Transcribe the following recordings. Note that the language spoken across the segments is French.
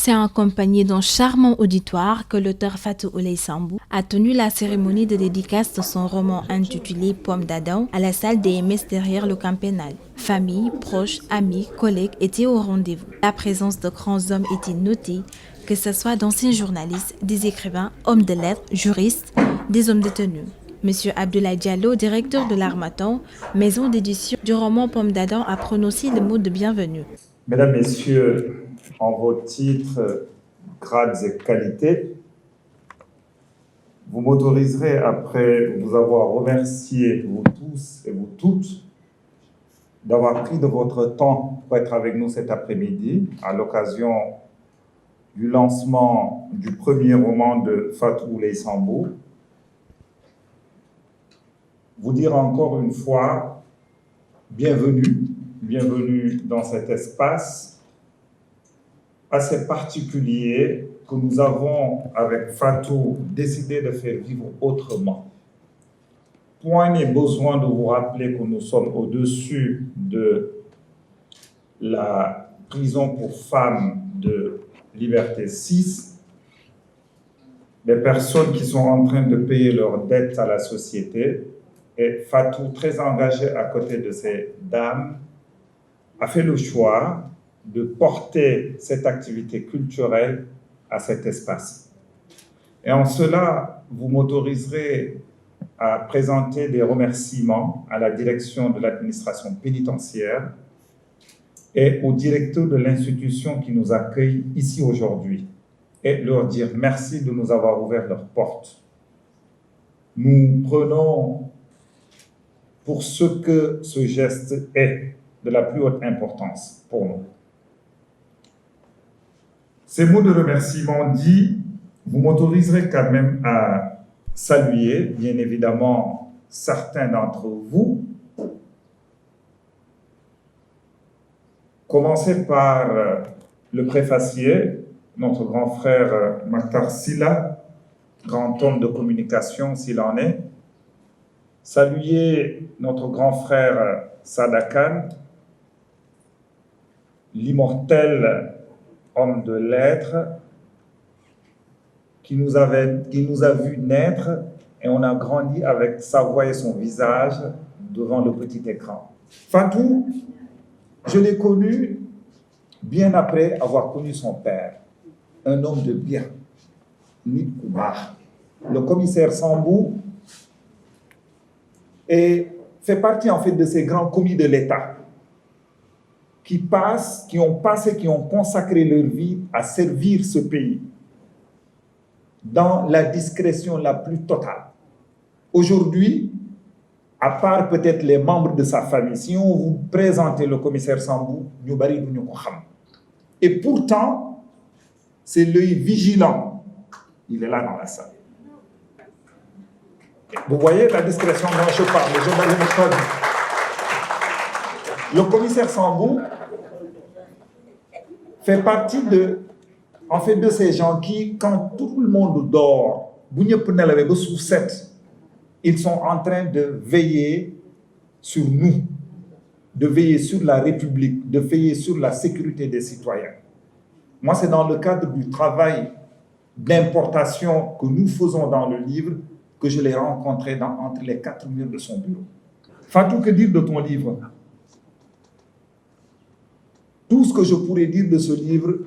C'est en compagnie d'un charmant auditoire que l'auteur Fatou Ouleye Sambou a tenu la cérémonie de dédicace de son roman intitulé Pomme d'Adam à la salle des messes derrière le camp pénal. Famille, proches, amis, collègues étaient au rendez-vous. La présence de grands hommes était notée, que ce soit d'anciens journalistes, des écrivains, hommes de lettres, juristes, des hommes de tenue. Monsieur Abdoulaye Diallo, directeur de l'Harmattan, maison d'édition du roman Pomme d'Adam, a prononcé le mot de bienvenue. Mesdames, Messieurs, en vos titres, grades et qualités, vous m'autoriserez, après vous avoir remercié, vous tous et vous toutes, d'avoir pris de votre temps pour être avec nous cet après-midi à l'occasion du lancement du premier roman de Fatou Ouleye Sambou. Vous dire encore une fois, bienvenue dans cet espace assez particulier que nous avons, avec Fatou, décidé de faire vivre autrement. Point n'est besoin de vous rappeler que nous sommes au-dessus de la prison pour femmes de Liberté 6, des personnes qui sont en train de payer leurs dettes à la société. Et Fatou, très engagé à côté de ces dames, a fait le choix de porter cette activité culturelle à cet espace. Et en cela, vous m'autoriserez à présenter des remerciements à la direction de l'administration pénitentiaire et au directeur de l'institution qui nous accueille ici aujourd'hui et leur dire merci de nous avoir ouvert leurs portes. Nous prenons pour ce que ce geste est de la plus haute importance pour nous. Ces mots de remerciement dits, vous m'autoriserez quand même à saluer, bien évidemment, certains d'entre vous. Commencer par le préfacier, notre grand frère Maktar Sylla, grand homme de communication s'il en est. Saluer notre grand frère Sada Khan, l'immortel homme de lettres, qui nous a vu naître et on a grandi avec sa voix et son visage devant le petit écran. Fatou, je l'ai connu bien après avoir connu son père, un homme de bien, Nit Koubar. Le commissaire Sambou fait partie en fait de ces grands commis de l'État qui ont consacré leur vie à servir ce pays dans la discrétion la plus totale. Aujourd'hui, à part peut-être les membres de sa famille, si on vous présentait le commissaire Sambou, et pourtant, c'est l'œil vigilant. Il est là dans la salle. Vous voyez la discrétion dont je parle, le commissaire Sambou fait partie de ces gens qui, quand tout le monde dort, ils sont en train de veiller sur nous, de veiller sur la République, de veiller sur la sécurité des citoyens. Moi, c'est dans le cadre du travail d'importation que nous faisons dans le livre que je l'ai rencontré entre les 4 murs de son bureau. Fatou, que dire de ton livre? Tout ce que je pourrais dire de ce livre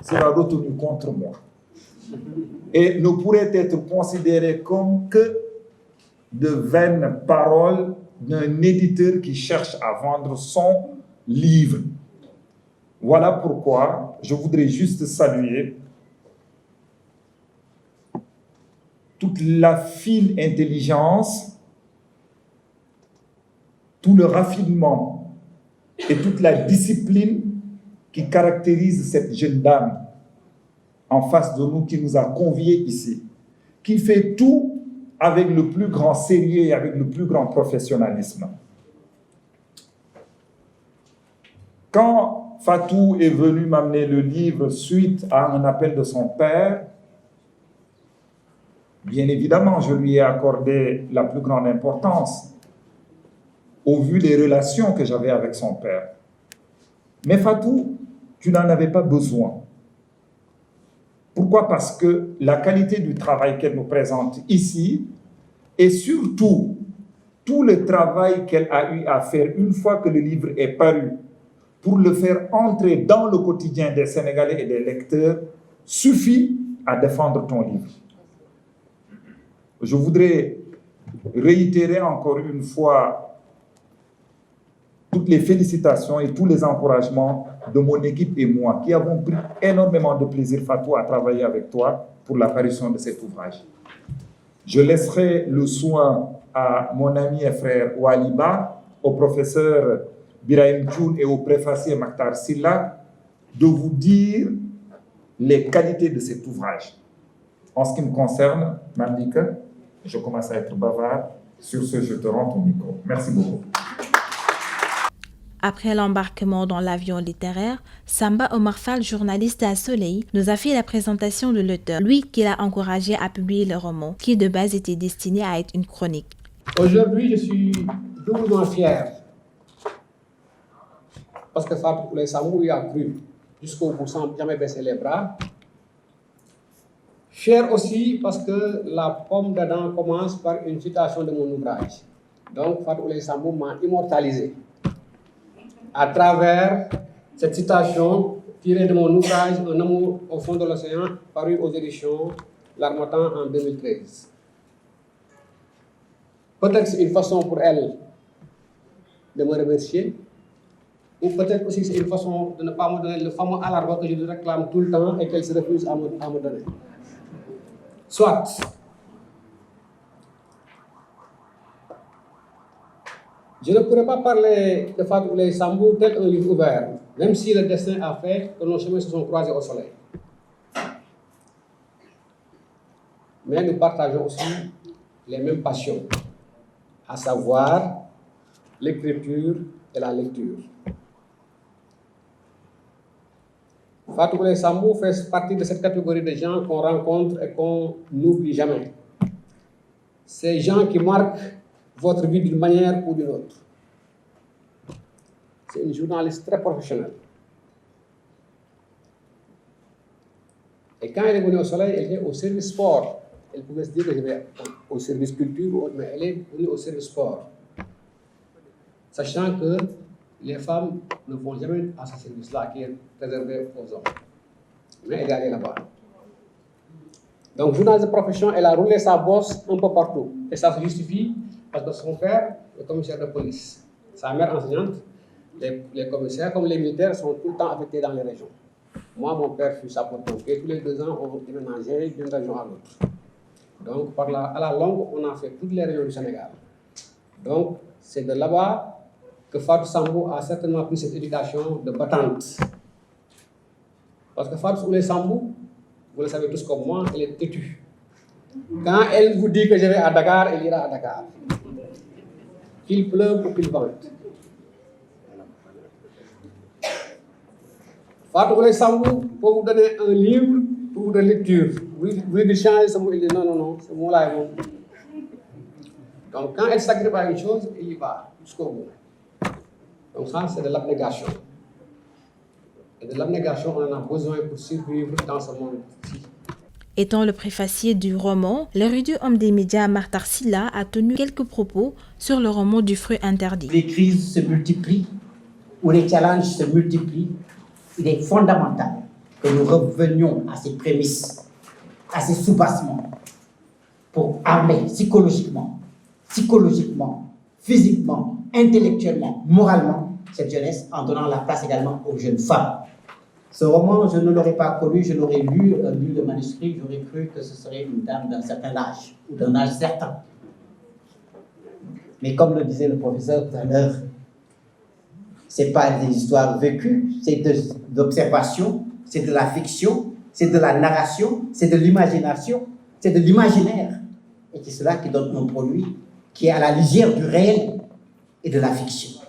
sera retenu contre moi et ne pourrait être considéré comme que de vaines paroles d'un éditeur qui cherche à vendre son livre. Voilà pourquoi je voudrais juste saluer toute la fine intelligence, tout le raffinement et toute la discipline qui caractérise cette jeune dame en face de nous, qui nous a conviés ici, qui fait tout avec le plus grand sérieux et avec le plus grand professionnalisme. Quand Fatou est venu m'amener le livre suite à un appel de son père, bien évidemment, je lui ai accordé la plus grande importance au vu des relations que j'avais avec son père. Mais Fatou, tu n'en avais pas besoin. Pourquoi? Parce que la qualité du travail qu'elle nous présente ici et surtout tout le travail qu'elle a eu à faire une fois que le livre est paru pour le faire entrer dans le quotidien des Sénégalais et des lecteurs suffit à défendre ton livre. Je voudrais réitérer encore une fois toutes les félicitations et tous les encouragements de mon équipe et moi qui avons pris énormément de plaisir, Fatou, à travailler avec toi pour l'apparition de cet ouvrage. Je laisserai le soin à mon ami et frère Waliba, au professeur Birahim Tchoun et au préfacier Maktar Silla de vous dire les qualités de cet ouvrage. En ce qui me concerne, Mandike, je commence à être bavard. Sur ce, je te rends ton micro. Merci beaucoup. Après l'embarquement dans l'avion littéraire, Samba Omar Fall, journaliste à Soleil, nous a fait la présentation de l'auteur, lui qui l'a encouragé à publier le roman, qui de base était destiné à être une chronique. Aujourd'hui, je suis doublement fier, parce que Fatou Ouleye-Sambou y a cru jusqu'au bout sans jamais baisser les bras. Fier aussi parce que la pomme d'Adam commence par une citation de mon ouvrage. Donc Fatou Ouleye-Sambou m'a immortalisé à travers cette citation tirée de mon ouvrage Un amour au fond de l'océan, paru aux éditions L'Harmattan en 2013. Peut-être c'est une façon pour elle de me remercier, ou peut-être aussi c'est une façon de ne pas me donner le fameux alarme que je lui réclame tout le temps et qu'elle se refuse à me donner. Soit. Je ne pourrais pas parler de Fatou Ouleye-Sambou tel un livre ouvert, même si le destin a fait que nos chemins se sont croisés au soleil. Mais nous partageons aussi les mêmes passions, à savoir l'écriture et la lecture. Fatou Ouleye-Sambou fait partie de cette catégorie de gens qu'on rencontre et qu'on n'oublie jamais. Ces gens qui marquent votre vie d'une manière ou d'une autre. C'est une journaliste très professionnelle. Et quand elle est venue au Soleil, elle était au service sport. Elle pouvait se dire que je vais au service culture ou autre, mais elle est venue au service sport. Sachant que les femmes ne vont jamais à ce service-là qui est réservé aux hommes. Mais elle est allée là-bas. Donc, journaliste de profession, elle a roulé sa bosse un peu partout. Et ça se justifie parce que son père est commissaire de police. Sa mère enseignante, les commissaires comme les militaires sont tout le temps affectés dans les régions. Moi, mon père fut sapeur-pompier. Tous les 2 ans, on déménageait d'une région à l'autre. Donc, à la longue, on a fait toutes les régions du Sénégal. Donc, c'est de là-bas que Fatou Sambou a certainement pris cette éducation de battante. Parce que Fatou Ouleye-Sambou, vous le savez tous comme moi, elle est têtue. Quand elle vous dit que je vais à Dakar, elle ira à Dakar. Qu'il pleuve ou qu'il vente. Fatou Ouleye-Sambou, pour vous donner un livre pour de lecture, vous voulez changer ce mot, il dit non, ce mot-là est bon. Donc quand elle s'agrippe à une chose, elle y va jusqu'au bout. Donc ça, c'est de l'abnégation. Et de l'abnégation, on en a besoin pour survivre dans ce monde-ci. Étant le préfacier du roman, l'érudit homme des médias Maktar Silla a tenu quelques propos sur le roman du fruit interdit. Les crises se multiplient, ou les challenges se multiplient. Il est fondamental que nous revenions à ces prémices, à ces soubassements, pour armer psychologiquement, physiquement, intellectuellement, moralement, cette jeunesse, en donnant la place également aux jeunes femmes. Ce roman, je ne l'aurais pas connu, je l'aurais lu le manuscrit, j'aurais cru que ce serait une dame d'un certain âge, ou d'un âge certain. Mais comme le disait le professeur tout à l'heure, ce n'est pas des histoires vécues, c'est de l'observation, c'est de la fiction, c'est de la narration, c'est de l'imagination, c'est de l'imaginaire. Et c'est cela qui donne un produit qui est à la lisière du réel et de la fiction.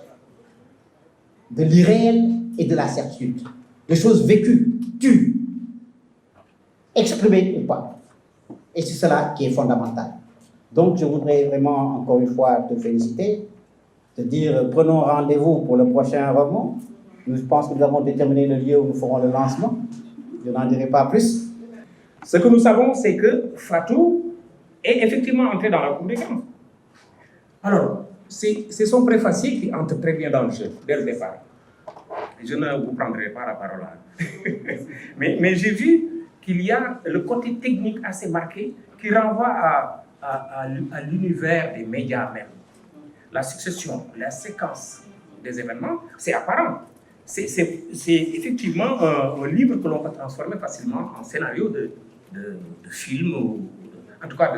De l'irréel et de la certitude. De choses vécues, tues, exprimées ou pas. Et c'est cela qui est fondamental. Donc je voudrais vraiment encore une fois te féliciter, te dire prenons rendez-vous pour le prochain roman. Je pense que nous avons déterminé le lieu où nous ferons le lancement. Je n'en dirai pas plus. Ce que nous savons, c'est que Fatou est effectivement entré dans la cour des grands. Alors, c'est son préfacier qui entre très bien dans le jeu, dès le départ. Je ne vous prendrai pas la parole là. mais j'ai vu qu'il y a le côté technique assez marqué qui renvoie à l'univers des médias même. La succession, la séquence des événements, c'est apparent. C'est effectivement un livre que l'on peut transformer facilement en scénario de film, ou en tout cas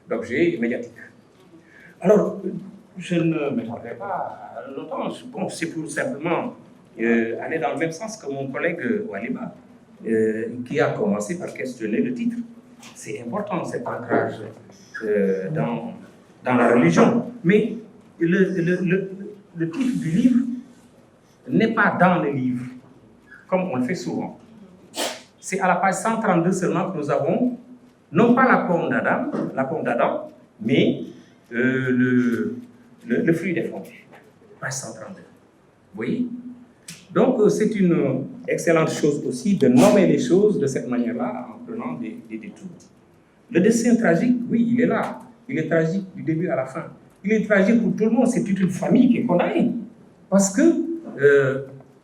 d'objet médiatique. Alors, je ne m'étendrai pas longtemps. Bon, c'est pour simplement aller dans le même sens que mon collègue Waliba, qui a commencé par questionner le titre. C'est important, cet ancrage dans la religion. Mais le titre du livre n'est pas dans le livre, comme on le fait souvent. C'est à la page 132 seulement que nous avons, non pas la pomme d'Adam, mais le fruit défendu. Page 132. Vous voyez? Donc, c'est une excellente chose aussi de nommer les choses de cette manière-là, en prenant des détours. Le dessin tragique, oui, il est là. Il est tragique du début à la fin. Il est tragique pour tout le monde. C'est toute une famille qui est condamnée. Parce que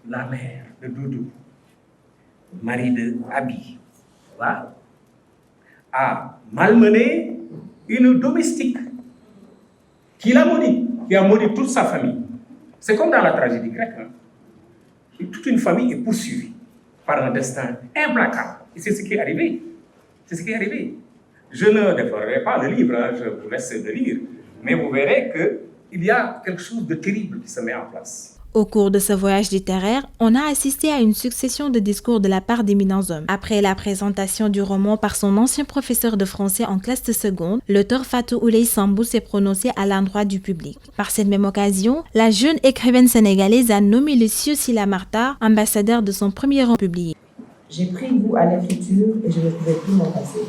la mère de Doudou, mari de Abi, voilà, a malmené une domestique qui l'a maudit, qui a maudit toute sa famille. C'est comme dans la tragédie grecque. Hein. Toute une famille est poursuivie par un destin implacable. Et c'est ce qui est arrivé. C'est ce qui est arrivé. Je ne dévorerai pas le livre, hein, je vous laisse le lire, mais vous verrez qu'il y a quelque chose de terrible qui se met en place. Au cours de ce voyage littéraire, on a assisté à une succession de discours de la part d'éminents hommes. Après la présentation du roman par son ancien professeur de français en classe de seconde, l'auteur Fatou Ouleye Sambou s'est prononcé à l'endroit du public. Par cette même occasion, la jeune écrivaine sénégalaise a nommé le Sio Sila Martar ambassadeur de son premier roman publié. J'ai pris goût à l'écriture et je ne pouvais plus m'en passer.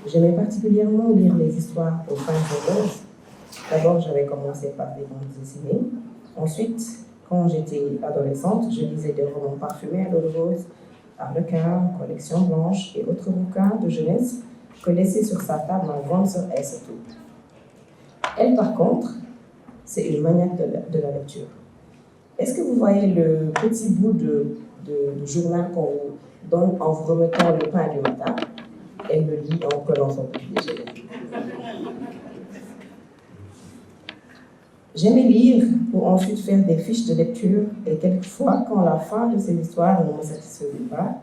J'aimais particulièrement lire les histoires aux femmes sauveuses. D'abord, j'avais commencé par des bandes dessinées. Ensuite, quand j'étais adolescente, je lisais des romans parfumés à l'eau de rose, Harlequin, Collection blanche et autres bouquins de jeunesse que laissait sur sa table ma grande sœur Aïssatou. Elle, par contre, c'est une maniaque de la lecture. Est-ce que vous voyez le petit bout de journal qu'on vous donne en vous remettant le pain du matin? Elle me lit en collant son petit déjeuner. J'aimais lire pour ensuite faire des fiches de lecture et quelquefois, quand la fin de ces histoires ne me satisfaisait pas,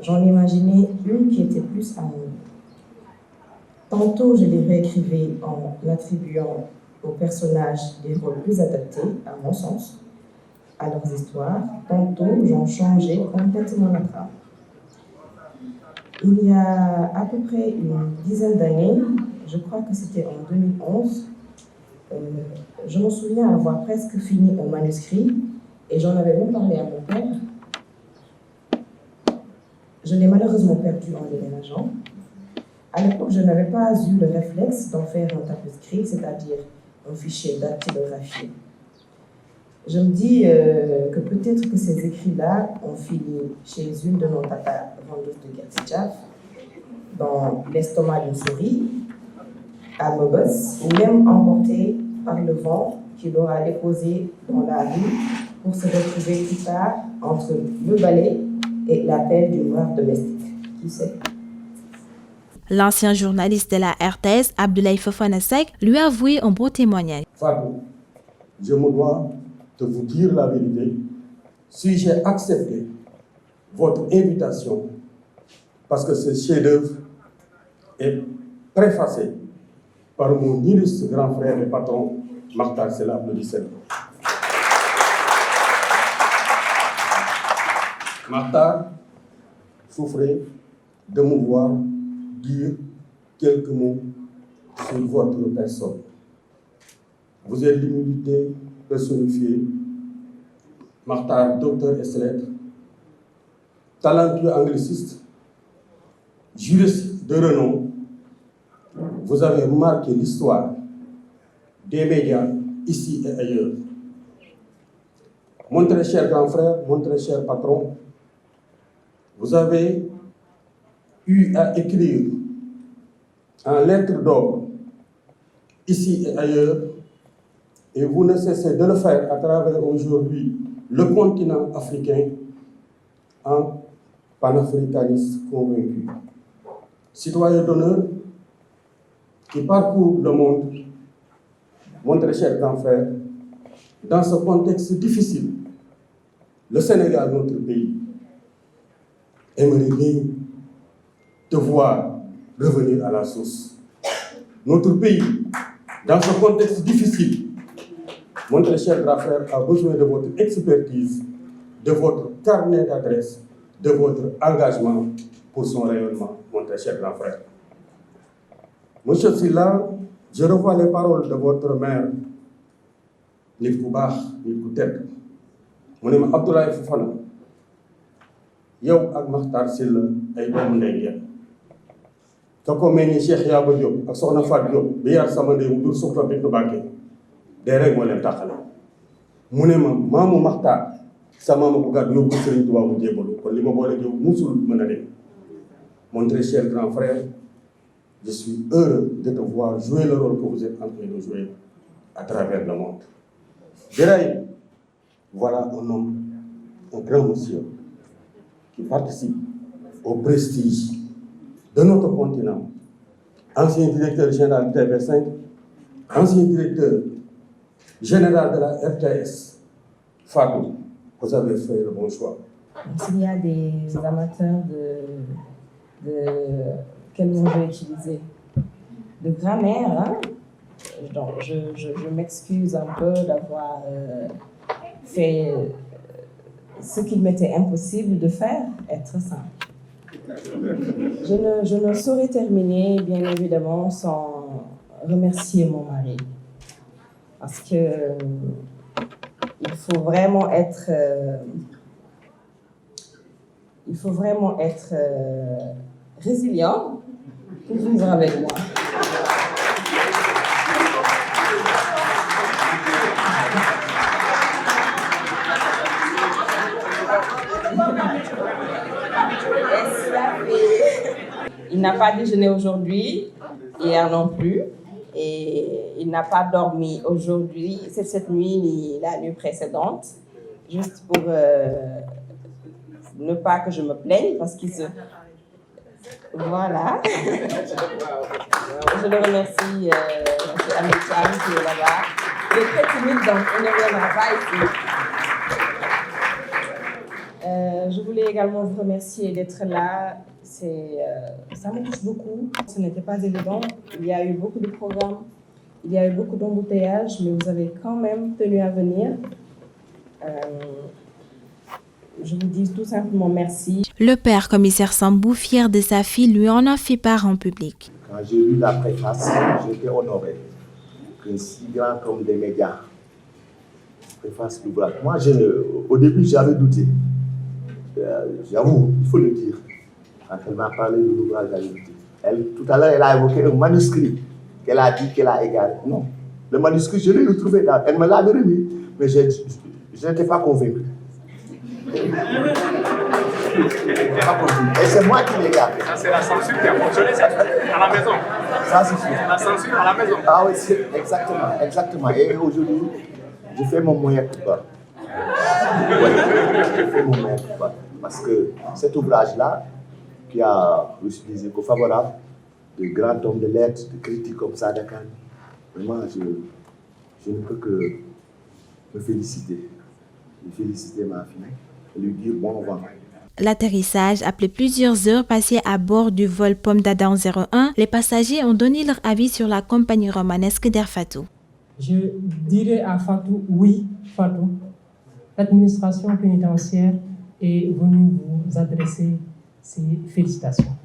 j'en imaginais une qui était plus à mon goût. Tantôt, je les réécrivais en attribuant aux personnages des rôles plus adaptés, à mon sens, à leurs histoires. Tantôt, j'en changeais complètement la trame. Il y a à peu près une dizaine d'années, je crois que c'était en 2011, je me souviens avoir presque fini mon manuscrit et j'en avais même parlé à mon père. Je l'ai malheureusement perdu en déménageant. À l'époque, je n'avais pas eu le réflexe d'en faire un tapuscrit, c'est-à-dire un fichier dactylographié. Je me dis que peut-être que ces écrits-là ont fini chez une de nos tatas vendeuses de Gertijaf, dans l'estomac d'une souris, à Mogos, ou même emportés par le vent qui l'aura déposé dans la rue pour se retrouver plus tard entre le balai et la pelle d'une mare domestique. Qui sait? L'ancien journaliste de la RTS, Abdoulaye Fofana Seck, lui a avoué un beau témoignage. Fatou, je me dois de vous dire la vérité. Si j'ai accepté votre invitation, parce que ce chef-d'œuvre est préfacé par mon illustre grand frère et patron, Martar Sela Applaudissez-le. Martar souffrait de me voir dire quelques mots sur votre personne. Vous êtes l'humilité personnifiée. Martar, docteur ès lettres, talentueux angliciste, juriste de renom. Vous avez marqué l'histoire des médias ici et ailleurs. Mon très cher grand frère, mon très cher patron, vous avez eu à écrire en lettres d'or, ici et ailleurs, et vous ne cessez de le faire à travers aujourd'hui le continent africain en panafricaniste convaincu. Citoyen d'honneur qui parcourt le monde, mon très cher grand frère, dans ce contexte difficile, le Sénégal, notre pays, aimerait bien te voir revenir à la source. Notre pays, dans ce contexte difficile, mon très cher grand frère a besoin de votre expertise, de votre carnet d'adresses, de votre engagement pour son rayonnement, mon très cher grand frère. Monsieur Sylla, je revois les paroles de votre mère, nit ku baax, nit ku tedd. mu ne ma Abdoulaye Fofana yow ak Makhtar Sylla ay doomu ndey ngeen. ka ko mel ni Cheikh Yaba Diop ak Soxna Fatou Diop bi yar sama ndey mu dur Soxna Bintu Mbacké dee rek moo leen tàqale. mu ne ma maamu Makhtar sa maama ko gàddu yóbbu Serigne Touba mu jébbalu kon li ma boole yow musul mën a dem. Mon très cher grand frère, je suis heureux de te voir jouer le rôle que vous êtes en train de jouer à travers le monde. Biraye, voilà un homme, un grand monsieur, qui participe au prestige de notre continent. Ancien directeur général de TV5, ancien directeur général de la RTS, Fatou, vous avez fait le bon choix. S'il y a des amateurs quel mot je vais utiliser, de grammaire, hein? Donc je m'excuse un peu d'avoir fait ce qu'il m'était impossible de faire, être simple. Je ne saurais terminer, bien évidemment, sans remercier mon mari. Parce que il faut vraiment être résilient pour vivre avec moi. Il n'a pas déjeuné aujourd'hui, hier non plus, et il n'a pas dormi aujourd'hui, cette nuit ni la nuit précédente, juste pour ne pas que je me plaigne, parce qu'il se... Voilà. Je le remercie, M. Amicham, qui est là-bas. Il est très timide, donc il ne viendra pas ici. Je voulais également vous remercier d'être là. Ça me touche beaucoup. Ce n'était pas évident. Il y a eu beaucoup de programmes, il y a eu beaucoup d'embouteillages, mais vous avez quand même tenu à venir. Je vous dis tout simplement merci. Le père commissaire Sambou, fier de sa fille, lui en a fait part en public. Quand j'ai lu la préface, j'étais honoré qu'un si grand homme des médias préface l'ouvrage. Moi, au début, j'avais douté. J'avoue, il faut le dire. Quand elle m'a parlé de l'ouvrage, j'avais douté. Tout à l'heure, elle a évoqué un manuscrit qu'elle a dit qu'elle a égaré. Non, le manuscrit, je l'ai retrouvé là. Elle me l'avait remis, mais je n'étais pas convaincu. Et c'est moi qui l'ai gardé. Ça, c'est la censure qui a fonctionné à la maison. Ça, c'est sûr. La censure à la maison. Ah oui, exactement, exactement. Et aujourd'hui, je fais mon moyen pour pas. Je fais mon moyen pour pas. Parce que cet ouvrage-là, qui a reçu des échos favorables, de grands hommes de lettres, de critiques comme ça, Dakar, vraiment, je ne peux que me féliciter. Féliciter ma fille et lui dire bon vent. L'atterrissage, après plusieurs heures passées à bord du vol Pomme d'Adam 01, les passagers ont donné leur avis sur la compagnie romanesque d'Air Fatou. Je dirais à Fatou, oui, Fatou, l'administration pénitentiaire est venue vous adresser ses félicitations.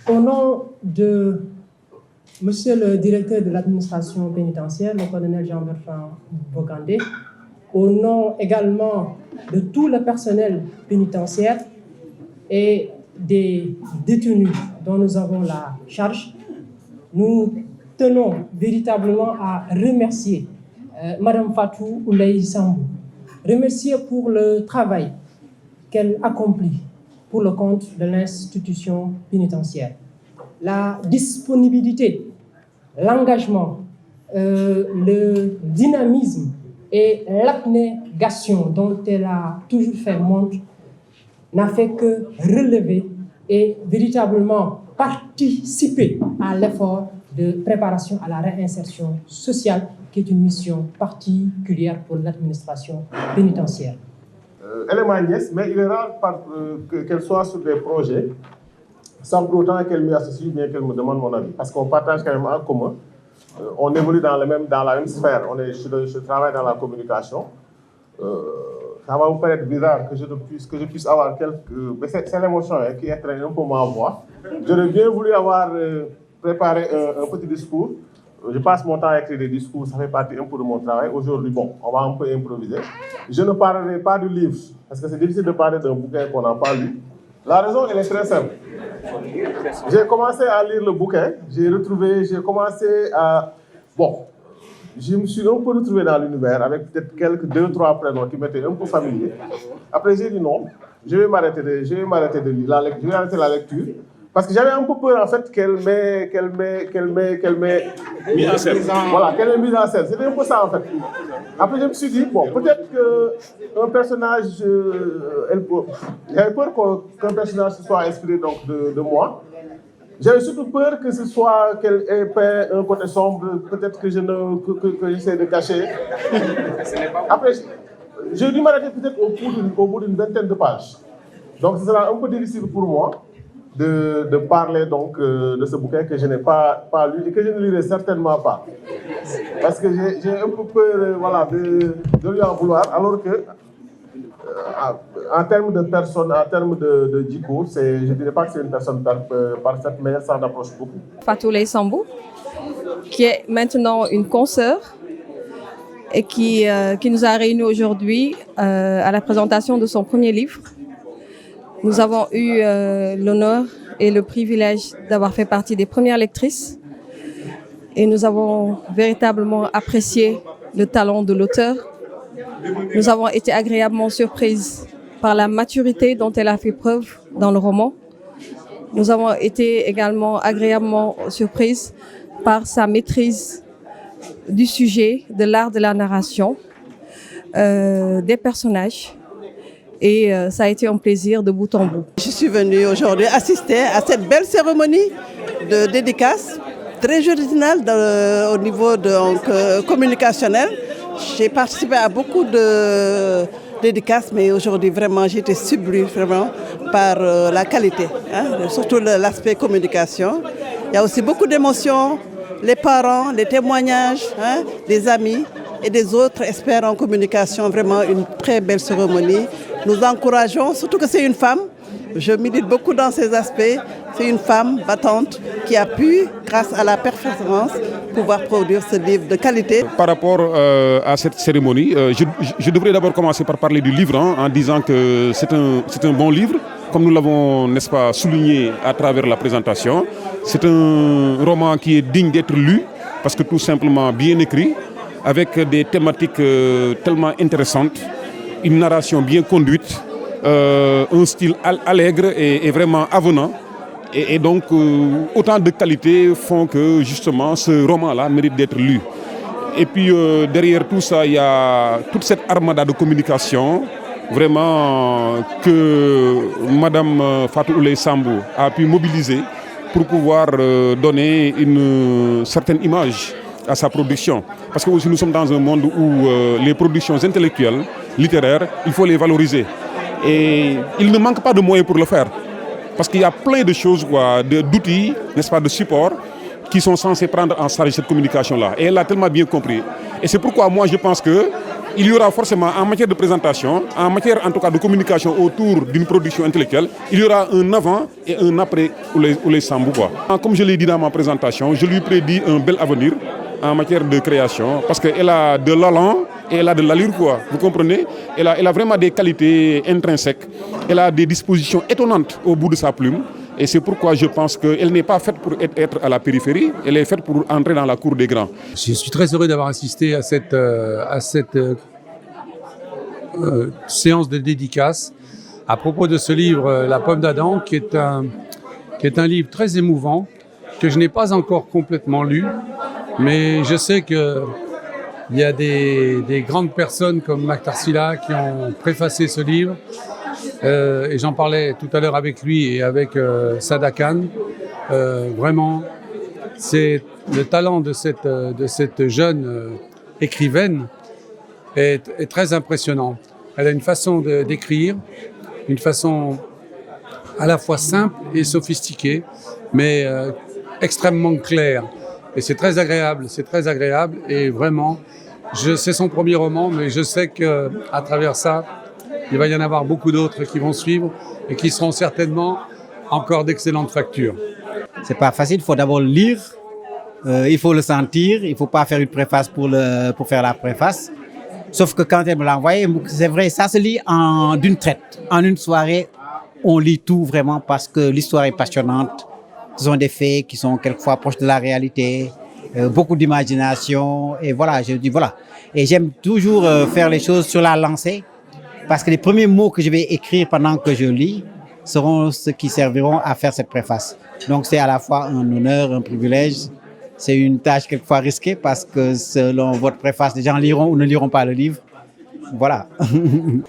Au nom de Monsieur le directeur de l'administration pénitentiaire, le colonel Jean-Bertrand Bokandé, au nom également de tout le personnel pénitentiaire et des détenus dont nous avons la charge, nous tenons véritablement à remercier Madame Fatou Ouleye Sambou remercier pour le travail qu'elle accomplit pour le compte de l'institution pénitentiaire. La disponibilité, l'engagement, le dynamisme et l'abnégation dont elle a toujours fait montre n'a fait que relever et véritablement participer à l'effort de préparation à la réinsertion sociale, qui est une mission particulière pour l'administration pénitentiaire. Elle est ma nièce, mais il est rare qu'elle soit sur des projets sans pour autant qu'elle m'y associe, bien qu'elle me demande mon avis. Parce qu'on partage quand même en commun. On évolue dans la même sphère. Je travaille dans la communication. Ça va vous paraître bizarre que je puisse avoir quelques... Mais c'est l'émotion qui entraîne un peu ma voix. J'aurais bien voulu avoir préparé un petit discours. Je passe mon temps à écrire des discours, ça fait partie un peu de mon travail. Aujourd'hui, bon, on va un peu improviser. Je ne parlerai pas du livre, parce que c'est difficile de parler d'un bouquin qu'on n'a pas lu. La raison, elle est très simple. J'ai commencé à lire le bouquin, j'ai commencé à... Bon, je me suis un peu retrouvé dans l'univers avec peut-être quelques 2-3 prénoms qui m'étaient un peu familiers. Après, j'ai dit non, je vais m'arrêter la lecture. Parce que j'avais un peu peur en fait qu'elle m'ait mise en scène. Voilà, qu'elle m'ait mise en scène. C'était un peu ça en fait. Après je me suis dit, bon, peut-être qu'un personnage, j'avais peur qu'un personnage se soit inspiré donc de moi. J'avais surtout peur que ce soit qu'elle ait peint un côté sombre, peut-être que j'essaie de cacher. Après, j'ai dû m'arrêter peut-être au bout d'une vingtaine de pages. Donc ce sera un peu difficile pour moi de parler donc de ce bouquin que je n'ai pas lu et que je ne lirai certainement pas. Parce que j'ai un peu peur voilà, de lui en vouloir, alors que en termes de personne, en termes de discours, je ne dirais pas que c'est une personne parfaite, mais elle s'en approche beaucoup. Fatou Ouleye Sambou, qui est maintenant une consoeur et qui nous a réunis aujourd'hui à la présentation de son premier livre. Nous avons eu l'honneur et le privilège d'avoir fait partie des premières lectrices et nous avons véritablement apprécié le talent de l'auteur. Nous avons été agréablement surprises par la maturité dont elle a fait preuve dans le roman. Nous avons été également agréablement surprises par sa maîtrise du sujet, de l'art de la narration, des personnages. Et ça a été un plaisir de bout en bout. Je suis venue aujourd'hui assister à cette belle cérémonie de dédicace, très originale au niveau communicationnel. J'ai participé à beaucoup de dédicaces, mais aujourd'hui vraiment j'ai été subjuguée vraiment par la qualité, hein, surtout l'aspect communication. Il y a aussi beaucoup d'émotions, les parents, les témoignages, hein, des amis et des autres experts en communication. Vraiment une très belle cérémonie. Nous encourageons, surtout que c'est une femme, je milite beaucoup dans ces aspects, c'est une femme battante qui a pu, grâce à la performance, pouvoir produire ce livre de qualité. Par rapport à cette cérémonie, je devrais d'abord commencer par parler du livre en disant que c'est un bon livre, comme nous l'avons, n'est-ce pas, souligné à travers la présentation. C'est un roman qui est digne d'être lu, parce que tout simplement bien écrit, avec des thématiques tellement intéressantes, une narration bien conduite, un style allègre et vraiment avenant. Et donc, autant de qualités font que justement ce roman-là mérite d'être lu. Et puis derrière tout ça, il y a toute cette armada de communication, vraiment que Madame Fatou Ouleye Sambou a pu mobiliser pour pouvoir donner une certaine image à sa production. Parce que aussi nous sommes dans un monde où les productions intellectuelles, littéraires, il faut les valoriser. Et il ne manque pas de moyens pour le faire. Parce qu'il y a plein de choses, d'outils, n'est-ce pas, de support, qui sont censés prendre en charge cette communication-là. Et elle l'a tellement bien compris. Et c'est pourquoi moi je pense qu'il y aura forcément, en matière de présentation, en matière en tout cas de communication autour d'une production intellectuelle, il y aura un avant et un après Ouleye Sambou. Comme je l'ai dit dans ma présentation, je lui prédis un bel avenir en matière de création, parce qu'elle a de l'allant et elle a de l'allure, vous comprenez. Elle a vraiment des qualités intrinsèques, elle a des dispositions étonnantes au bout de sa plume, et c'est pourquoi je pense qu'elle n'est pas faite pour être à la périphérie, elle est faite pour entrer dans la cour des grands. Je suis très heureux d'avoir assisté à cette séance de dédicace à propos de ce livre La Pomme d'Adam, qui est un livre très émouvant, que je n'ai pas encore complètement lu, mais je sais qu'il y a des grandes personnes comme Mac Tarsila qui ont préfacé ce livre, et j'en parlais tout à l'heure avec lui et avec Sada Khan. Vraiment, c'est le talent de cette jeune écrivaine est très impressionnant. Elle a une façon d'écrire, une façon à la fois simple et sophistiquée, mais extrêmement claire. Et c'est très agréable, et vraiment, c'est son premier roman, mais je sais qu'à travers ça, il va y en avoir beaucoup d'autres qui vont suivre et qui seront certainement encore d'excellentes factures. C'est pas facile, il faut d'abord lire, il faut le sentir, il ne faut pas faire une préface pour faire la préface. Sauf que quand elle me l'a envoyé, c'est vrai, ça se lit d'une traite. En une soirée, on lit tout vraiment parce que l'histoire est passionnante. Ce sont des faits qui sont quelquefois proches de la réalité, beaucoup d'imagination, et voilà, je dis voilà. Et j'aime toujours faire les choses sur la lancée, parce que les premiers mots que je vais écrire pendant que je lis seront ceux qui serviront à faire cette préface. Donc c'est à la fois un honneur, un privilège. C'est une tâche quelquefois risquée parce que selon votre préface, les gens liront ou ne liront pas le livre. Voilà.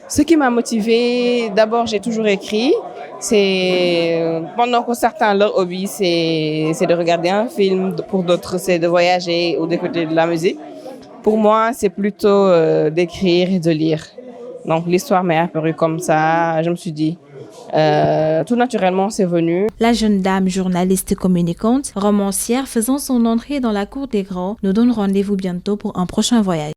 Ce qui m'a motivée, d'abord j'ai toujours écrit. C'est pendant que certains leur hobby c'est de regarder un film, pour d'autres c'est de voyager ou d'écouter de la musique. Pour moi, c'est plutôt d'écrire et de lire. Donc l'histoire m'est apparue comme ça. Je me suis dit, tout naturellement, c'est venu. La jeune dame journaliste communicante, romancière faisant son entrée dans la cour des grands, nous donne rendez-vous bientôt pour un prochain voyage.